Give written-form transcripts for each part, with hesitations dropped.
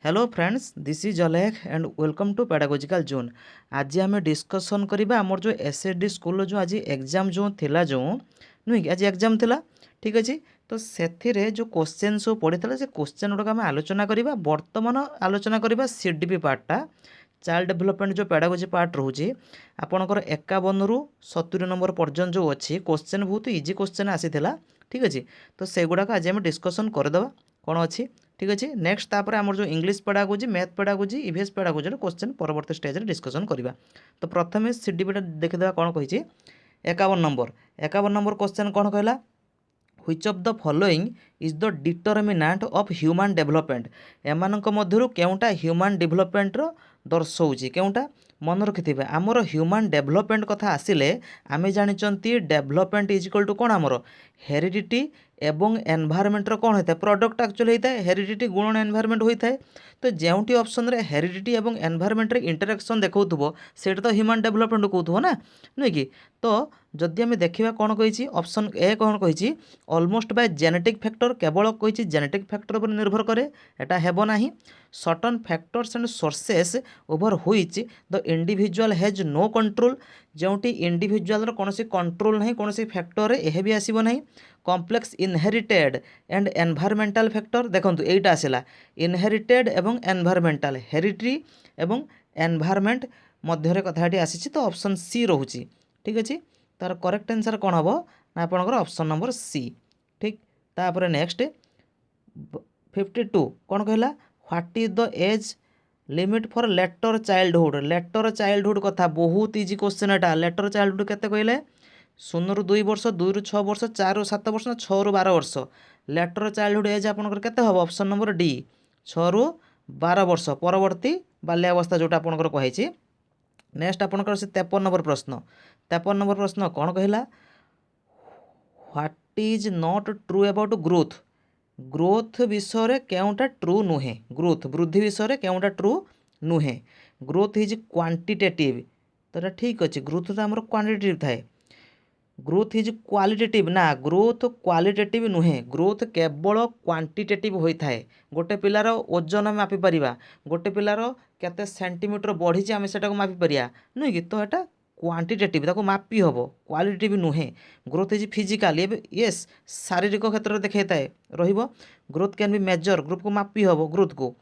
Hello friends, this is Alekh and welcome to pedagogical zone. आज आम discussion करवा आमर जो एसएसडी स्कूल जो आज एग्जाम जो थिला जो नुह कि आज एग्जाम थिला। ठीक अच्छे, तो से जो क्वेश्चन सब पड़ी था से क्वेश्चन गुड़ाक आम आलोचना करवा। बर्तमान आलोचना करवा सीडीपी पार्टा चाइल्ड डेभलपमेंट जो पेडागोजी पार्ट रोचे आपणकर 51 रु 70 नंबर पर्यटन जो अच्छी क्वेश्चन बहुत इजी क्वेश्चन आसी। ठीक अच्छे, तो से गुड़ाक आज आम डिस्कसन करदे कौन अच्छी। ठीक अच्छे, नेक्स्ट तापर आमर जो English pedagogy math pedagogy EVS pedagogy question परवर्त स्टेज डिस्कसन करवा। तो प्रथम सीडीपीटा देखीदा कौन कही 51 नंबर क्वेश्चन कौन कहला which of the following is the determinant of human development. एमानक मध्यरु केउंटा ह्यूमन डेवलपमेंट रो दर्शाऊँगी केउंटा मन रखिथिबे। आमर ह्यूमन डेवलपमेंट कथा आसिले आमे जानिचंती डेवलपमेंट इज इक्वल टू कौन आमर हेरिडिटी एवं एनवायरमेंट कौन होता है प्रोडक्ट एक्चुअली होता है हेरिडिटी गुणन एनवायरमेंट होता है। तो जोटी ऑप्शन रे हेरिडिटी एवं एनवायरमेंट रे इंटरेक्शन देखो सेटा तो ह्यूमन डेवलपमेंट कहूथबो ना नुहे कि। तो जदि आम देखा कौन कही ऑप्शन ए कौन कही ऑलमोस्ट बाय जेनेटिक फैक्टर केवल कही जेनेटिक फैक्टर पर निर्भर करे एटा हेबो नाही। Certain factors and sources over which the individual has no control जोटी इंडिविजुअल कौन कंट्रोल नहीं कौन फैक्टर यह भी आसब नहीं। Complex inherited and environmental factor देखो यहीटा आसला इनहेरिटेड एवं एनवायरमेंटल हेरिटरी एवं एनवायरमेंट मध्य कथाटी आसी। तो ऑप्शन सी रोचे। ठीक अच्छे, तार करेक्ट आंसर कौन हम ना आपंकर ऑप्शन नंबर सी। ठीक, तापर नेक्स्ट 52 कौन कहला what is the age limit for letter childhood कथा बहुत इजी क्वेश्चन एटा। लेटर चाइल्डहुड केते कहले 0 ରୁ 2 वर्ष 2 ରୁ 6 वर्ष 4 ରୁ 7 वर्ष 6 ରୁ 12 वर्ष। लेटर चाइल्डहुड एज आपंकर केते हम ऑप्शन नंबर डी 6 ରୁ 12 वर्ष परवर्ती बाल्यावस्था जोटा आपंकर कही। नेक्स्ट आपंकर से 53 नंबर प्रश्न 53 नंबर प्रश्न कौन कहला what is not true about growth. Growth विषय केउटा ट्रू नुहे ग्रोथ वृद्धि विषय केउटा ट्रू नुहे। ग्रोथ इज क्वांटिटेटिव तो ठीक अच्छे ग्रोथ तो आमर क्वांटिटेटिव थाए। ग्रोथ इज क्वालिटेटिव ना ग्रोथ क्वालिटेटिव नुहे ग्रोथ केवल क्वांटिटेटिव होता है। गोटे पिलार ओजन आम मापी पारिबा गोटे पिलार केते सेंटीमीटर बढ़ी आम से मापी नुहे कि। तो यहाँ क्वांटिटेटिव ताको मापी हम क्वालिटेटिव नुहे। ग्रोथ इज फिजिकाल येस शारीरिक क्षेत्र में देखा है रहिबो। Growth can be measure group को मापी हम ग्रोथ को।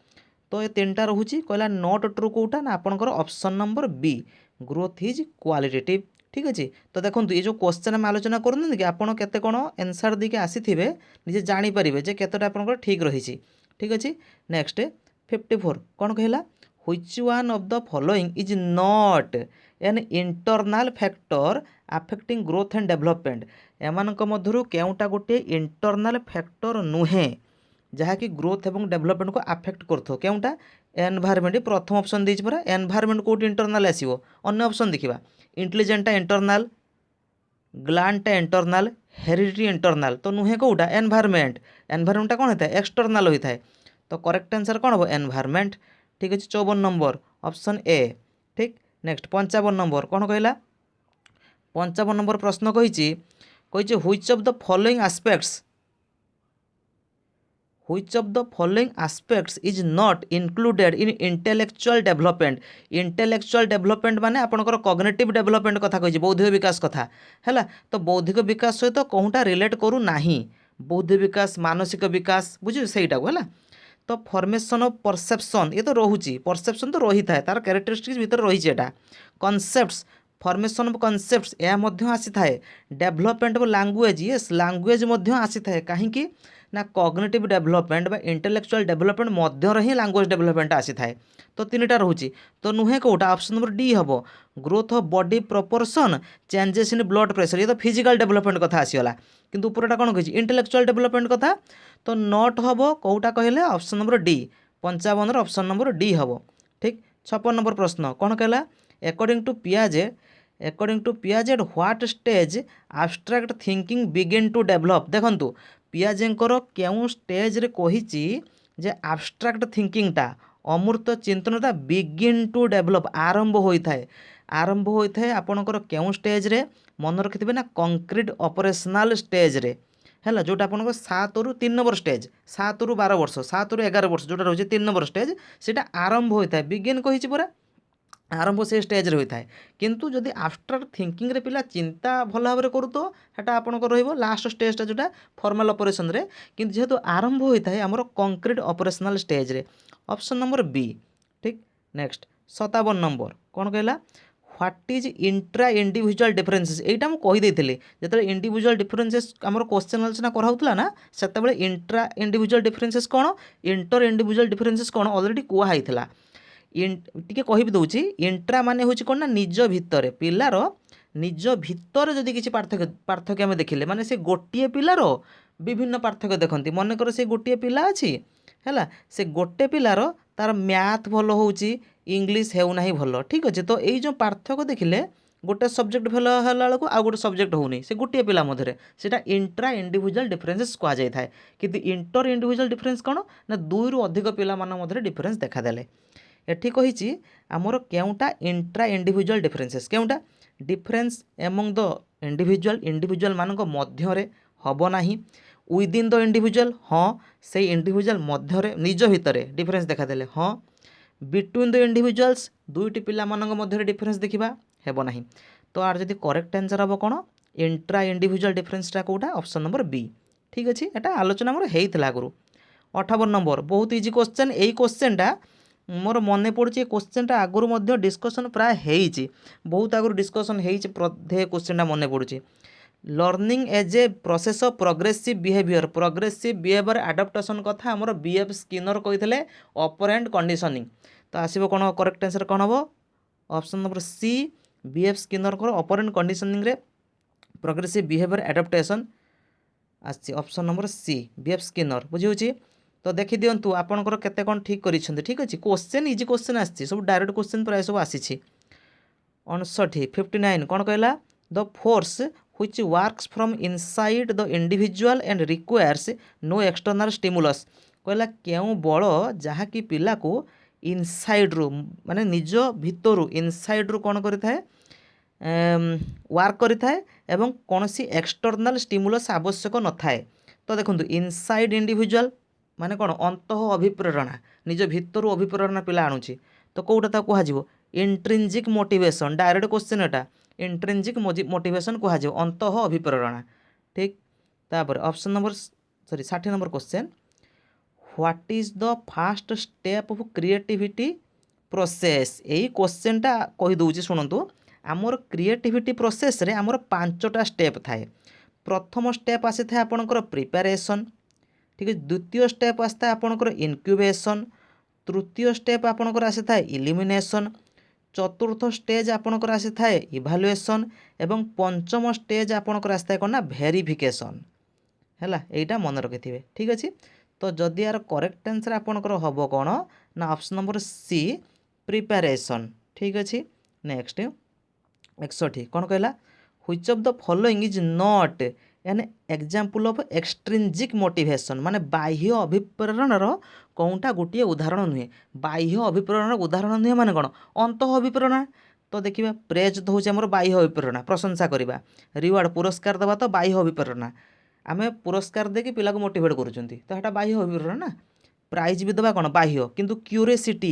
तो ये 3टा रोचे कहला नॉट ट्रू कोटा ना आपनकर option number B growth is qualitative. ठीक अच्छे, तो देखो ये जो क्वेश्चन आम आलोचना करूँ कि आपड़ केते कौन आंसर देके आसीथिबे निजे जानी पारिबे जे केतेटा आपनकर ठीक रही। ठीक अच्छे, नेक्स्ट 54 कौन कहला which one of the following is not an internal factor affecting growth and development. एमानक मध्यरु केउटा गोटे इंटरनल फैक्टर नुहे जहाँकि ग्रोथ एवं डेवलपमेंट को अफेक्ट करथो केउटा एनवायरमेंट। प्रथम ऑप्शन देछि परा एनवायरमेंट कोट इंटरनल आसीबो अन्य ऑप्शन देखिबा इंटेलिजेंटा इंटरनल ग्लांटा इंटरनल हेरिडिटी इंटरनल तो नुहे कोटा एनवायरमेंट। एनवायरमेंटा कौन होता है एक्सटर्नाल होता है। तो करेक्ट आंसर कौन हम एनवायरमेंट। ठीक अच्छे, 54 नंबर ऑप्शन ए। ठीक, नेक्स्ट 55 नंबर कौन कहला 55 नंबर प्रश्न कही which of the following aspects which of the following aspects is not included in intellectual development। intellectual development माने आपनकर cognitive development कथा कही बौद्धिक विकास कथा हैला। तो बौद्धिक विकास सहित कौटा रिलेट करू नाही बौद्धिक विकास मानसिक विकास बुझे सहीटा को है। तो फॉर्मेशन ऑफ परसेप्शन ये तो रोचे परसेप्शन तो रही था तार कैरेक्टरिस्टिक्स भीतर रही है। कॉन्सेप्ट्स फॉर्मेशन ऑफ कॉन्सेप्ट्स यह आसी थाए। Development of language yes language आसी थाए कहीं ना कॉग्निटिव डेवलपमेंट बा इंटेलेक्चुअल डेवलपमेंट मध्य ही लैंग्वेज डेवलपमेंट आसी थाए। तो 3टा रोचे तो नुहे कोटा ऑप्शन नंबर डी हम growth of body proportion changes in blood pressure ये तो फिजिकल डेवलपमेंट कथा आसीगला किंतु ऊपरटा कौन कही इंटेलेक्चुअल डेवलपमेंट कथा। तो नॉट हम कौटा कहले option number D 55 option number D हम। ठीक, 56 नंबर प्रश्न कौन कहला according to Piaget what stage abstract thinking begin to develop. देखंतु पियाजेंकर केउं स्टेज रे कहिछि जे आब्स्ट्रैक्ट थिंकिंगटा अमूर्त चिंतनटा बिगिन टू डेवलप आरंभ होता है आपणकर केउं स्टेज रे मन रखिथिबे ना कंक्रीट ऑपरेशनल स्टेज रे है जोटा आपको 7 रु 3 नंबर स्टेज 7 रु 12 वर्ष 7 रु 11 वर्ष जोटा रोचे 3 नंबर स्टेज सेटा आरंभ होता है बिगिन कही परा आरंभ से स्टेज होता है किंतु जदि आफ्टर थिंकिंग रे पिला चिंता भल भाव में करू तो हेटा आपंकर लास्ट स्टेजटा जोटा फॉर्मल ऑपरेशन रे किंतु जेहेतु आरंभ होता है आमर कंक्रीट ऑपरेशनल स्टेज रे ऑप्शन नंबर बी ठीक नेक्स्ट 57 नंबर कौन कहला what is intra individual differences एटा मुझे कहीदे जो इंडिविजुअल डिफरेन्सेस आम क्वेश्चन आलोचना कराला ना से इंट्रा इंडिविजुअल डिफरेन्सेस कौन इंटर इंडिविजुअल डिफरेन्सेस कौन अलरेडी कहुई टी कह दूसरी इंट्रा मान हूँ कौन ना निज भितर पिलार निज भितर जदि किसी पार्थक्य आम देखिले माने से गोटे पिलार विभिन्न पार्थक्य देखती मनकर से गोटे पिला अच्छी है से गोटे पिलार तार मैथ भल हो इंग्लीश होना भल ठीक अच्छे तो ये जो पार्थक्य देखिले गोटे सब्जेक्ट भल है आउ गोटे सब्जेक्ट होनी से गोटे पिला मध्य से इंट्रा इंडिविजुअल डिफरेन्सेस कहुई था कि इंटर इंडिविजुअल डिफरेन्स कौन ना दुई रु अधिक पिला मध्य डिफरेन्स देखादेले एठी कही आमर केउटा इंट्रा इंडिविजुअल डिफरेन्सेस केउटा difference among the individual individual मानक मध्य हब नाही विदिन द इंडिविजुअल हाँ से इंडिविजुअल मध्य निज भितर डिफरेन्स देखादेले हाँ बिटवीन द इंडिविजुअल्स दुईटी पिला मानक मध्य डिफरेन्स देखा हेब नाही तो आर जदि करेक्ट आंसर हम कौन इंट्रा इंडिविजुअल डिफरेन्सटा कौटा ऑप्शन नंबर बी ठीक अच्छे एटा आलोचना मोर होता आगु 58 नंबर बहुत इजी क्वेश्चन यही क्वेश्चनटा मोर मन पड़े क्वेश्चनटा आगुरी डिस्कसन प्राय होती बहुत आगुरी डिस्कसन होते क्वेश्चनटा मन पड़े learning as a process of progressive behaviour adaptation कथा आमर बीएफ स्किनर कही ऑपरेंट कंडीशनिंग तो आसो कौन करेक्ट आंसर कौन हम option number C B F Skinner को ऑपरेंट कंडीशनिंग रे प्रोग्रेसिव बिहेवियर आडाप्टेशन आसी option number C B F Skinner बुझी तो देखी दिंतु आपंकर केते कौन ठीक करिसेंती ठीक अच्छे क्वेश्चन इजी क्वेश्चन आसी सब डायरेक्ट क्वेश्चन प्राय सब आसी 59 कौन कहला the force which works from inside the individual and requires no external stimulus कहला केउ बल जहाँकि पिला को इनसाइड रु माने निज भितर इनसाइड रु कौन करि थाए वर्क करि थाए एवं कौनसी एक्सटर्नाल स्टिमुलस आवश्यक न थाए तो देखंतु इनसाइड इंडिविजुअल माने कौन अंतः अभिप्रेरणा निज भितर अभिप्रेरणा पिला आणुची तो कौटा ता कह इंट्रिंजिक मोटिवेशन डायरेक्ट क्वेश्चन एटा इंट्रिंजिक मोटिवेशन कह अंतः अभिप्रेरणा ठीक तापर option number 60 number question what is the fast step of creativity process यही क्वेश्चनटा कही दूची शुणु आमर क्रिएटिविटी प्रोसेस रे आमर 5टा स्टेप थाए प्रथम स्टेप आसी था आपनकर प्रिपेरेसन ठीक है द्वितीय स्टेप आसता आपनकर इनक्यूबेशन तृतीय स्टेप आपनकर आसी था इलिमिनेशन चतुर्थ स्टेज आपनकर आसी था इभालुएसन एवं पंचम स्टेज आपनकर आसी था कौन ना भेरिफिकेशन है यहीटा मन रखिथे ठीक अच्छे तो जदि यार करेक्ट आंसर आपनकर हम कौन ना ऑप्शन नंबर सी प्रिपेरेसन ठीक अच्छे नेक्स्ट 61 कौन कहला which of the following is not an example of extrinsic motivation माने बाह्य अभिप्रेरणर कौनटा गोटे उदाहरण नुहे बाह्य अभिप्रेरण उदाहरण नुहे माने कौन अंतः अभिप्रेरणा तो देखिए प्रेज तो हूँ आम बाह्य अभिप्रेरणा प्रशंसा करवा रिवार्ड पुरस्कार देवा तो बाह्य अभिप्रेरणा आम पुरस्कार देकी पिला को मोटिवेट करुँच तो यहाँ बाह्य अभिप्रेरणा प्राइज भी देवा कौन बाह्य किंतु क्यूरियोसिटी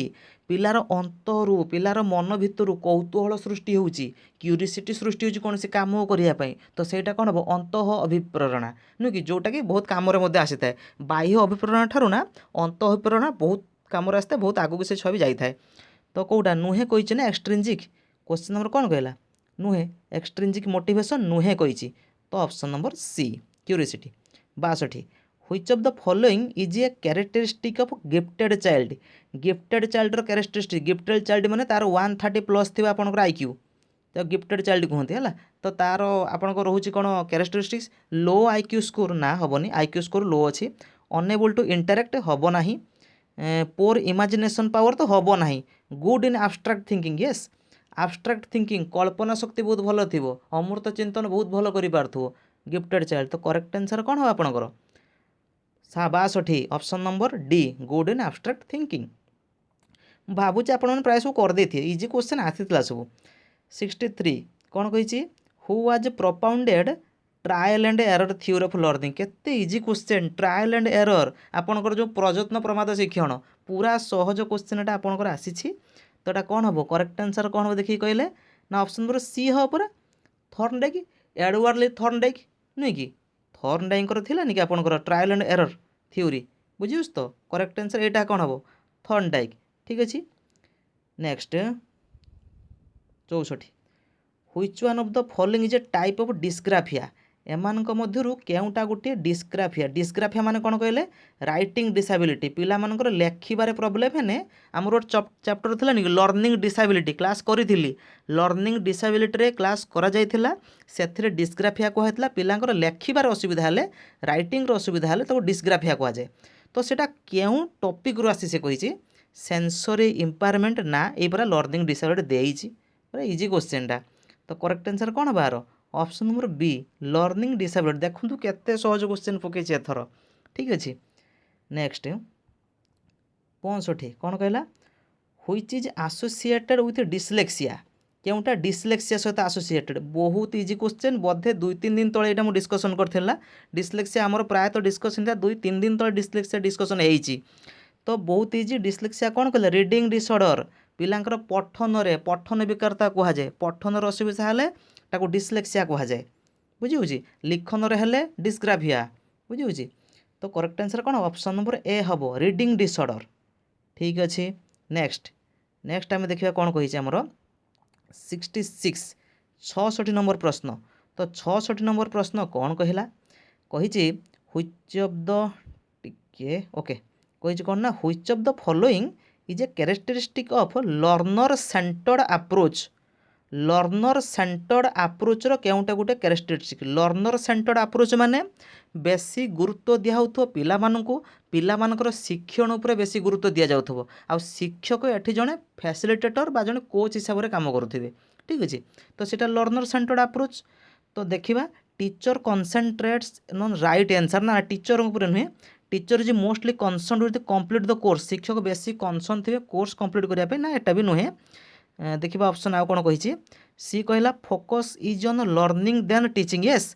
पिलार अंतरु पिलार मन भितर कौतूहल सृष्टि होउची क्यूरियोसिटी सृष्टि होउची कौन से काम करने तो सेटा कौन हम अंतः अभिप्रेरणा नुह कि जोटा कि बहुत कम आसी था बाह्य अभिप्रेरणा ठारू ना अंतः अभिप्रेरणा बहुत कम आसता बहुत आगू से छवि जाए तो कौटा नुहे कही ना एक्सट्रिंजिक क्वेश्चन नंबर कौन कहला नुहे एक्सट्रिंजिक मोटिवेशन नुहे कही तो option number C curiosity 62 which of the following is a characteristic of gifted child characteristic gifted child माने तार 130+ थी आपंकर आईक्यू तो गिफ्टेड चाइल्ड कहते हैं तो तार आपंकर रोचे कौन कैरेक्टरिस्टिक्स लो आईक्यू स्कोर ना हेनी आईक्यू स्कोर लो अच्छी अनेबल टू इंटरेक्ट हम ना पोर इमेजिनेशन पावर तो हम ना good in abstract thinking yes abstract thinking कल्पना शक्ति बहुत भल थी अमृत चिंतन बहुत भल कर गिफ्टेड चाइल्ड तो करेक्ट आंसर कौन हम आपंकर 62 option number D good in abstract thinking भावुँ आपण प्राय सब करदे इजी क्वेश्चन आसी सब 63 कौन कही who was propounded trial and error theory of learning केते easy question trial and error आपनकर जो प्रयत्न प्रमाद शिक्षण पूरा सहज क्वेश्चन एटा आपनकर आसीछि तो एटा कोन हबो करेक्ट आंसर कोन हबो देखि कहले ना ऑप्शन नंबर सी हो पूरा थॉर्नडाइक एडवर्ड थॉर्नडाइक नुई कि थॉर्नडाइकर थिला नि कि आपनकर ट्रायल एंड एरर थ्योरी बुझिउस तो करेक्ट आंसर एटा कोन हबो थॉर्नडाइक ठीक अछि next 64 which one of the following is a type of dysgraphia एमानक मध्यरु केउटा गोटे डिस्ग्राफिया डिस्ग्राफिया माने कोन कहले राइटिंग डिसेबिलिटी पिला मानकर लेखिबारे प्रॉब्लम हेने हमर चैप्टर थिला नि लर्निंग डिसेबिलिटी क्लास करिथिली लर्निंग डिसेबिलिटी रे क्लास करा जायथिला सेथिरे डिस्ग्राफिया को हेतला पिलांकर लेखिबारे असुविधा हेले राइटिंग रो असुविधा हेले तो डिस्ग्राफिया को जाय तो सेटा केउ टॉपिक रो आसी से कहिछि सेंसरी इंपायरमेंट ना ए परा लर्निंग डिसेबिलिटी देइछि पूरा इजी क्वेश्चन टा तो करेक्ट आंसर कौन बार option number B learning disability देखु केते सहज क्वेश्चन पकई एथर ठीक अच्छे नेक्स्ट 65 कौन कहला which is associated with dyslexia केउटा डिसलेक्सिया सहित एसोसिएटेड बहुत इजी क्वेश्चन बोधे 2-3 दिन तले एटा डिस्कसन करथिला डिसलेक्सिया हमर प्रायतः डिस्कसन 2-3 दिन तले डिसलेक्सिया डिस्कसन हेइची तो बहुत इजी डिसलेक्सिया कौन कहले रीडिंग डिसऑर्डर पिलांकर पठन विकारता कह जाए पठन असुविधा हेले ताको डिसलेक्सिया कह जाए बुझी लिखन हेले डिस्ग्राफिया बुझी तो करेक्ट आंसर कौन ऑप्शन नंबर ए हम रीडिंग डिसऑर्डर ठीक अच्छे नेक्स्ट आम देखा कौन कही आमर 66 नंबर प्रश्न तो 66 नंबर प्रश्न कौन कहला कही व्हिच ऑफ द टिके ओके कही कौन ना which of the following is a characteristic of learner centred approach learner centred approach रो केउटा गोटे कैरेक्टरिस्टिक लर्नर सेंटर्ड अप्रोच माने बेसी गुरुत्व दिया होथो पिला मानकु पिला मानकर शिक्षण उपरे बेसी गुरुत्व दिया जाउथबो आ शिक्षक एठी जणे फैसिलिटेटर बा जणे कोच हिसाब रे काम करूथिबे ठीक अछि तो सेटा लर्नर सेंटर्ड अप्रोच तो देखिबा teacher concentrates non right answer ना टीचर उपरे नुहे teacher is mostly concern with complete the course शिक्षक बेसी कनसर्न थे कोर्स कंप्लीट करने ना एटा भी नुहे देखिबा ऑप्शन आउ कोन कहिछि सी कहला focus is on learning then teaching yes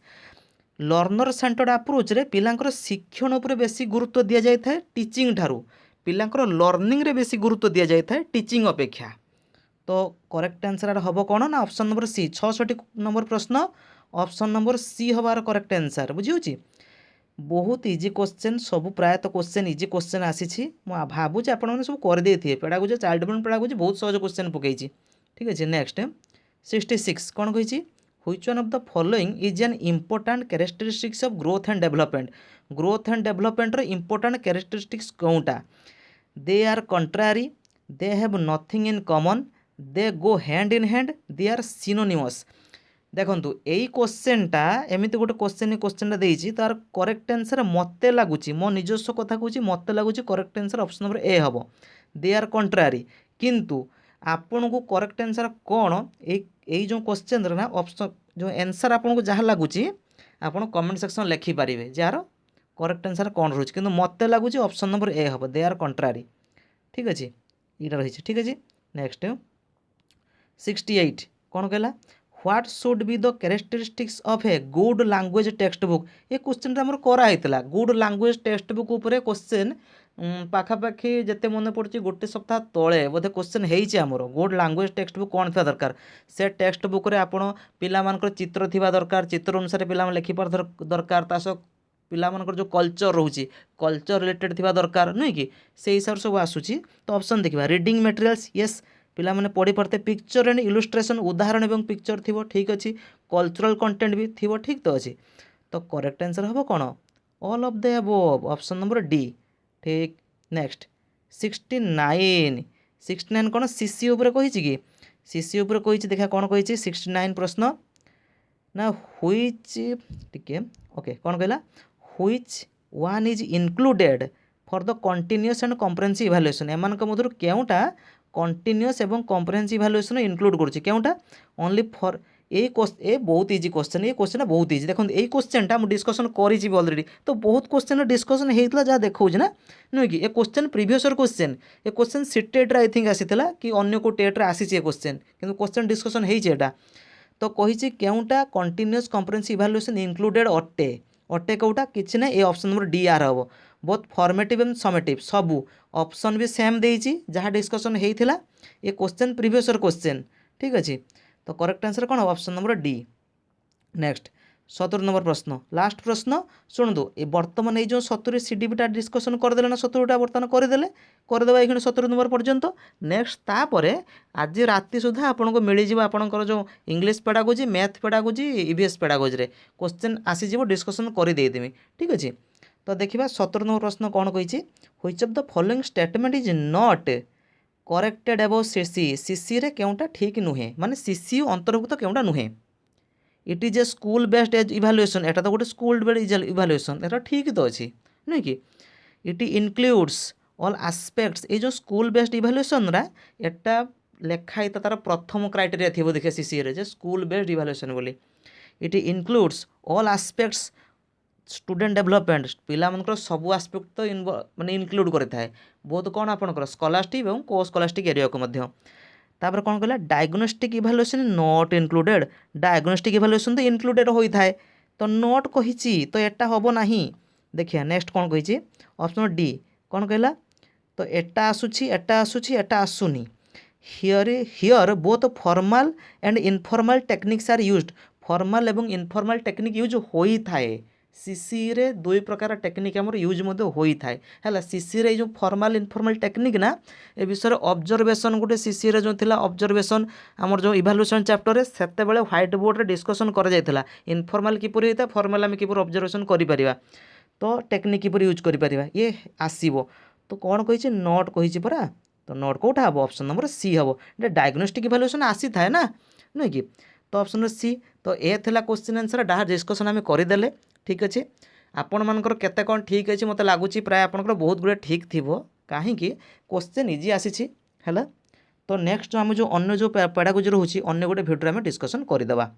learner centred approach रे पिलांकर शिक्षण उपरे बेसी गुरुत्व दिया जाय थाए टीचिंग ठारू पिलांकर लर्निंग रे बेसी गुरुत्व दिया जाय थाए टीचिंग अपेक्षा तो करेक्ट आंसर हबो कोन ना ऑप्शन नंबर सी 66 नंबर प्रश्न ऑप्शन नंबर सी हबार करेक्ट आंसर बुझिउछि बहुत इजी क्वेश्चन सब प्रायतः क्वेश्चन इजी क्वेश्चन आसी भावुचे आपने सब करदे पेड़ागोज चाइल्ड डेभलपमेंट पेड़ागोज बहुत सहज क्वेश्चन पकई ठीक अच्छे नेक्स्ट 66 कौन कही which one of the following is an important characteristics of growth and development रो इंपोर्टेंट कैरेक्टरिस्टिक्स कौटा they are contrary they have nothing in common they go hand in hand they are synonymous देखु यही क्वेश्चनटा एमती गोटे क्वेश्चनटा देती तार correct answer मत लगुच मो निजस्व कथा कहूँ मत लगुच correct answer option number A हम दे आर कंट्रारी किंतु आपन को करेक्ट आंसर कौन यही जो क्वेश्चन ना ऑप्शन जो आंसर आपन को जहाँ लगुच आप कमेंट सेक्शन लिखिपारे जार करेक्ट आंसर कौन रोचे कि मत लगुच ऑप्शन नंबर ए हम दे आर कंट्रारी ठीक अच्छे यहाँ रही ठीक अच्छे नेक्स्ट 68 कौन कहला what should be the characteristics of a good language text book ये क्वेश्चन आमर कराइला गुड लैंग्वेज टेक्स्ट बुक उपरे क्वेश्चन पाखापाखि जिते मन पड़े गोटे सप्ताह तले बोधे question Homer good language text book कौन था दरकार से टेक्स्ट बुक रे आपण पिलामानकर चित्र थिबा दरकार चित्र अनुसार पिला लिखिपार दरकार ता सह पिलामानकर जो कल्चर रोचे कल्चर रिलेटेड थिबा दरकार नुहे कि से हिसाब से सब आसूची तो ऑप्शन देखिबा रीडिंग मटेरियल्स यस पिला माने पढ़ी पारते पिक्चर एंड इलुस्ट्रेशन उदाहरण एवं पिक्चर थिबो ठीक अच्छी कल्चरल कंटेंट भी थिबो ठीक तो अच्छी तो करेक्ट आंसर हम कौन all of the above option number D ठीक नेक्स्ट 69 कौन सीसी उपरे कही कि सीसी उपरे कही देखा कौन कही 69 प्रश्न ना व्हिच टिके ओके कौन कहला which one is included for the continuous and comprehensive evaluation एमानक मधुर केउटा कंटिन्यूअस एवं कम्प्रेहेंसिव इवैल्यूएशन इंक्लूड करुच्ची केउटा ओनली फॉर ए बहुत इजी क्वेश्चन ये क्वेश्चन बहुत इजी देखो यही क्वेश्चनटा मुझे डिस्कसन करी ऑलरेडी तो बहुत क्वेश्चन डिस्कसन होता जहाँ देखा ना नुहे कि ए क्वेश्चन प्रीवियस क्वेश्चन ए क्वेश्चन सीटेट आई थिंक आसीला कि अन्य को टेट्रे आसी क्वेश्चन कि क्वेश्चन डिस्कसन होता तो कही केउटा कंटिन्यूअस कम्प्रेहेंसिव इवैल्यूएशन इंक्लूडेड अटे अटे कौटा किसी ना ये ऑप्शन नंबर डी आर हम बोथ फॉर्मेटिव एंड समेटिव सबू ऑप्शन भी सेम देती जहाँ डिस्कसन होता ये क्वेश्चन प्रीवियस क्वेश्चन ठीक अच्छे तो करेक्ट आंसर कौन option number D. Next 70 number प्रश्न लास्ट प्रश्न शुणु ये बर्तमान ये जो 70 सीडीपीटा डिस्कसन करदे ना 70टा बर्तमान करदे ये 70 नंबर पर्यंत नेक्स्ट तापर आज राति सुधा आपन को मिल जाव आपंकर जो English pedagogy math pedagogy EVS pedagogy question आसीज डिस्कसन करदेदेवी ठीक अच्छे। तो देखा 70 नंबर प्रश्न कौन कही which of the following statement is not corrected about CC रे केउटा ठीक नुहे माने सीसी अंतर्भुक्त केउटा नुहे। It is a school based as evaluation एटा तो गोटे स्कूल बेस्ड इभालुएसन एटा ठीक तो अच्छी नुहे कि इट इनक्लूड्स ऑल आस्पेक्ट्स ये जो स्कूल बेस्ड इभालुएसन रा एटा लेखा ही तार प्रथम क्राइटेरिया थी देखिए सीसी रे स्कूल बेस्ड इभालुएसन बोली it includes all aspects student development पिला मनकर सब आस्पेक्ट तो माने इनक्लूड करता बहुत कौन आपंकर स्कॉलास्टिक और को स्कॉलास्टिक एरिया को मध्य तापर कौन कहला diagnostic evaluation not included diagnostic evaluation तो इनक्लूडेड होता है तो नॉट कही तो एटा हम ना देखिए नेक्स्ट कौन कही ऑप्शन डी कौन कहला तो एटा एटा आसुनी here both formal and informal techniques are used formal एवं इनफॉर्मल टेक्निक यूज होता है सीसी रे दुई प्रकार टेक्निक आमर यूज होता है सीसी रे जो फॉर्मल इनफॉर्मल टेक्निक ना ए विषय ऑब्जर्वेशन गोटे सीसी रे जो थिला ऑब्जर्वेशन आमर जो इवैल्यूएशन चैप्टर रे सेते बेले व्हाइट बोर्ड रे डिस्कशन कर जायतिला इनफॉर्मल किपर होता फॉर्मल आम किपर ऑब्जर्वेशन करि परिबा तो टेक्निक किपर यूज करि परिबा ये आसीबो तो कौन कही नॉट कही परा तो नॉट कौटा हम ऑप्शन नंबर सी हम डायग्नोस्टिक इवैल्यूएशन आसी थाए ना नुहे कि तो ऑप्शन सी तो ए थिला क्वेश्चन आंसर डाहा डिस्कसन आम करदेले ठीक अच्छे आपण मानकर केते कौन ठीक अच्छे मत लगुच प्राय आपंकर बहुत गुड़े ठीक थी कहीं क्वेश्चन इजी आसी है तो नेक्स्ट आम जो अन्य जो पेडागोजी रोचे अन्य गोटे भिडियो आम डिस्कसन करदेवा।